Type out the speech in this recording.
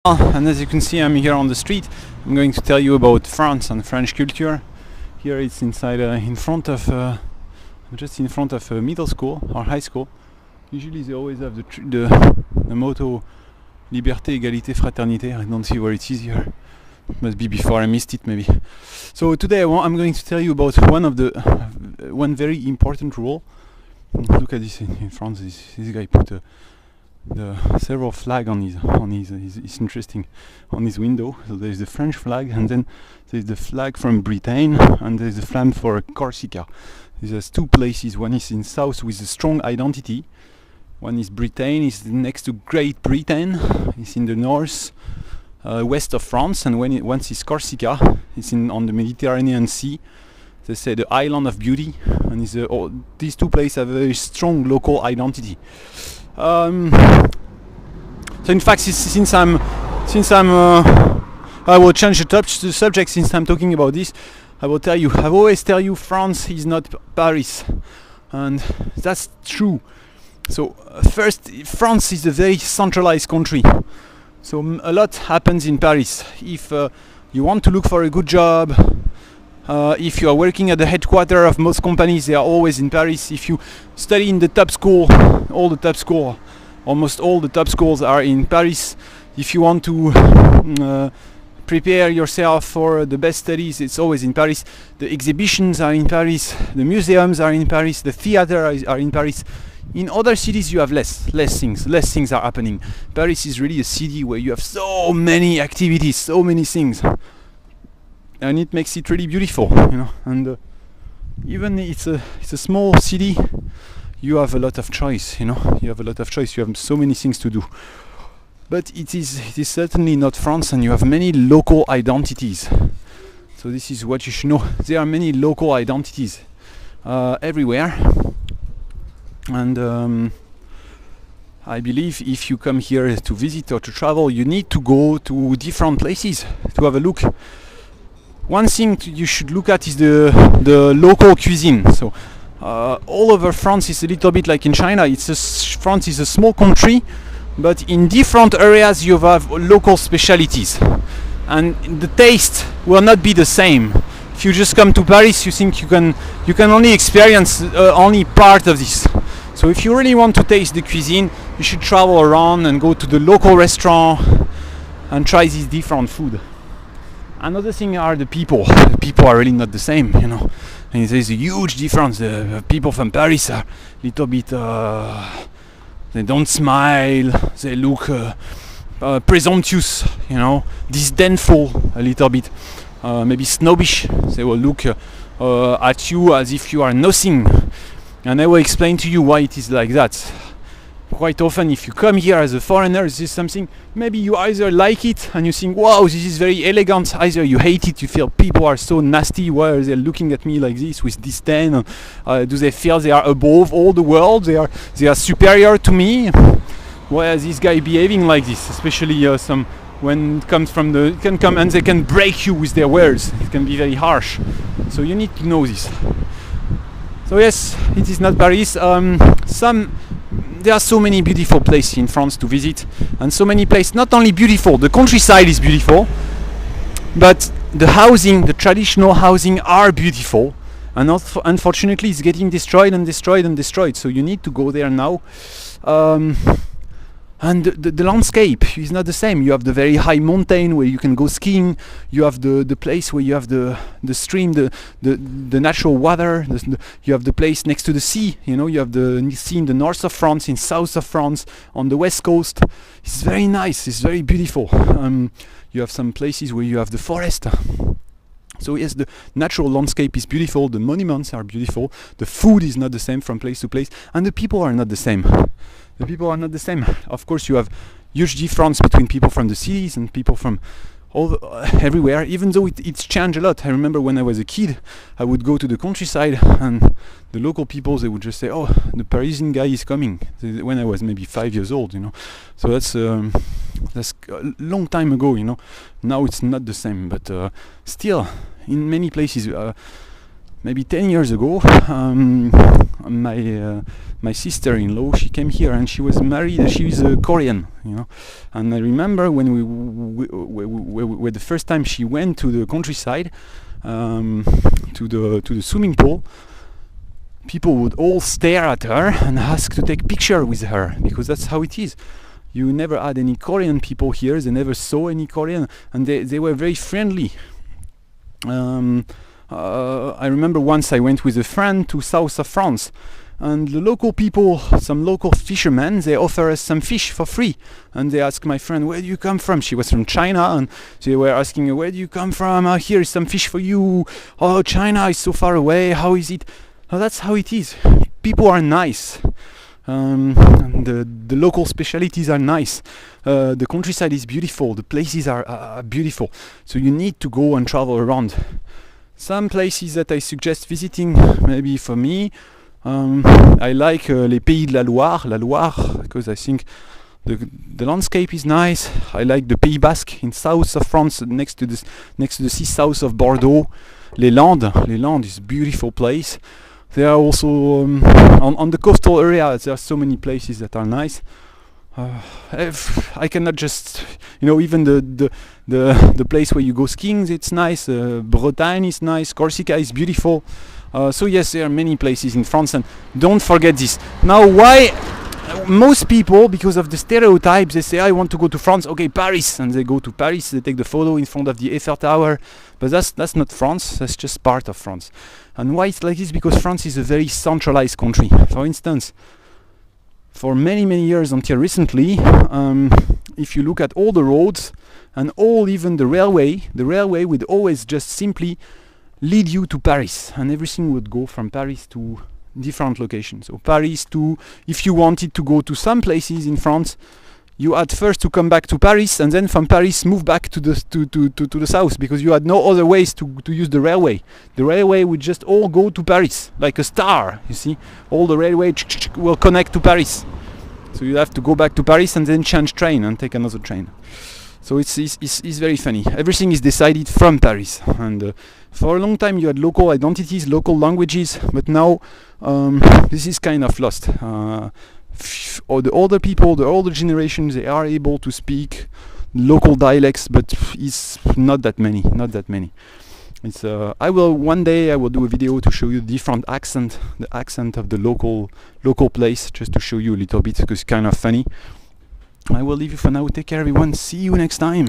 And as you can see, I'm here on the street. I'm going to tell you about France and French culture. Here it's inside, just in front of a middle school or high school. Usually they always have the motto Liberté, Égalité, Fraternité. I don't see where it is here. It must be before I missed it, maybe. So today I'm going to tell you about one very important rule. Look at this in France. This guy put the several flag on his it's interesting, on his window. So there's the French flag, and then there's the flag from Britain, and there's the flag for Corsica. There's two places. One is in south with a strong identity. One is Britain, is next to Great Britain. It's in the north, west of France, and once it's Corsica, it's on the Mediterranean Sea. They say the island of beauty, and these two places have a very strong local identity. So in fact, I will change the subject since I'm talking about this. I always tell you, France is not Paris, and that's true. So first, France is a very centralized country. So a lot happens in Paris. If you want to look for a good job, if you are working at the headquarters of most companies, they are always in Paris. If you study in the top school, almost all the top schools are in Paris. If you want to prepare yourself for the best studies, it's always in Paris. The exhibitions are in Paris, the museums are in Paris, the theaters are in Paris. In other cities you have less things are happening. Paris is really a city where you have so many activities, so many things, and it makes it really beautiful, and even it's a small city, you have a lot of choice, you have so many things to do. But it is certainly not France, and you have many local identities. So this is what you should know. There are many local identities everywhere. And I believe if you come here to visit or to travel, you need to go to different places to have a look. One thing you should look at is the local cuisine. So all over France is a little bit like in China. France is a small country, but in different areas you have local specialities, and the taste will not be the same. If you just come to Paris, you think you can only experience only part of this. So if you really want to taste the cuisine, you should travel around and go to the local restaurant and try these different food. Another thing are the people. The people are really not the same, And there's a huge difference. The people from Paris are a little bit, they don't smile, they look presumptuous, disdainful a little bit, maybe snobbish. They will look at you as if you are nothing. And I will explain to you why it is like that. Quite often, if you come here as a foreigner, this is something, maybe you either like it and you think, wow, this is very elegant, either you hate it, you feel people are so nasty, why are they looking at me like this with disdain? Do they feel they are above all the world, they are superior to me? Why is this guy behaving like this? Especially when it comes from it can come and they can break you with their words. It can be very harsh. So you need to know this. So yes, it is not Paris. There are so many beautiful places in France to visit, and so many places, not only beautiful, the countryside is beautiful, but the traditional housing are beautiful, and unfortunately it's getting destroyed. So you need to go there now. And the landscape is not the same. You have the very high mountain where you can go skiing. You have the place where you have the stream, the natural water. You have the place next to the sea. You have the sea in the north of France, in south of France, on the west coast. It's very nice. It's very beautiful. You have some places where you have the forest. So yes, the natural landscape is beautiful. The monuments are beautiful. The food is not the same from place to place, and the people are not the same. Of course, you have huge difference between people from the cities and people from everywhere, even though it's changed a lot. I remember when I was a kid, I would go to the countryside and the local people, they would just say, oh, the Parisian guy is coming, when I was maybe 5 years old, So that's a long time ago, Now it's not the same, but still, in many places, maybe 10 years ago, my sister-in-law, she came here and she was married. She is a Korean, you know. And I remember when we the first time she went to the countryside, to the swimming pool, people would all stare at her and ask to take picture with her, because that's how it is. You never had any Korean people here. They never saw any Korean, and they were very friendly. I remember once I went with a friend to south of France, and the local people, some local fishermen, they offer us some fish for free, and they asked my friend, where do you come from? She was from China, and they were asking her, where do you come from? Here is some fish for you. Oh, China is so far away, how is it? Oh, that's how it is. People are nice. And the local specialities are nice. The countryside is beautiful. The places are beautiful. So you need to go and travel around. Some places that I suggest visiting, maybe for me, I like les Pays de la Loire, because I think the landscape is nice. I like the Pays Basque in south of France, next to the sea, south of Bordeaux. Les Landes is a beautiful place. There are also on the coastal area. There are so many places that are nice. I cannot just, even the place where you go skiing, it's nice. Bretagne is nice. Corsica is beautiful. So yes, there are many places in France, and don't forget this. Now, why most people, because of the stereotypes, they say, I want to go to France. Okay, Paris, and they go to Paris. They take the photo in front of the Eiffel Tower, but that's not France. That's just part of France. And why it's like this? Because France is a very centralized country. For instance, for many years until recently, if you look at all the roads and even the railway would always just simply lead you to Paris, and everything would go from Paris to different locations. So Paris to, if you wanted to go to some places in France, you had first to come back to Paris, and then from Paris move back to the south, because you had no other ways to use the railway. The railway would just all go to Paris, like a star, you see. All the railway will connect to Paris. So you have to go back to Paris and then change train and take another train. So it's very funny. Everything is decided from Paris. And for a long time you had local identities, local languages, but now this is kind of lost. Or the older people, the older generations, they are able to speak local dialects, but it's not that many. It's one day I will do a video to show you the accent of the local place, just to show you a little bit, because it's kind of funny. I will leave you for now. Take care, everyone. See you next time.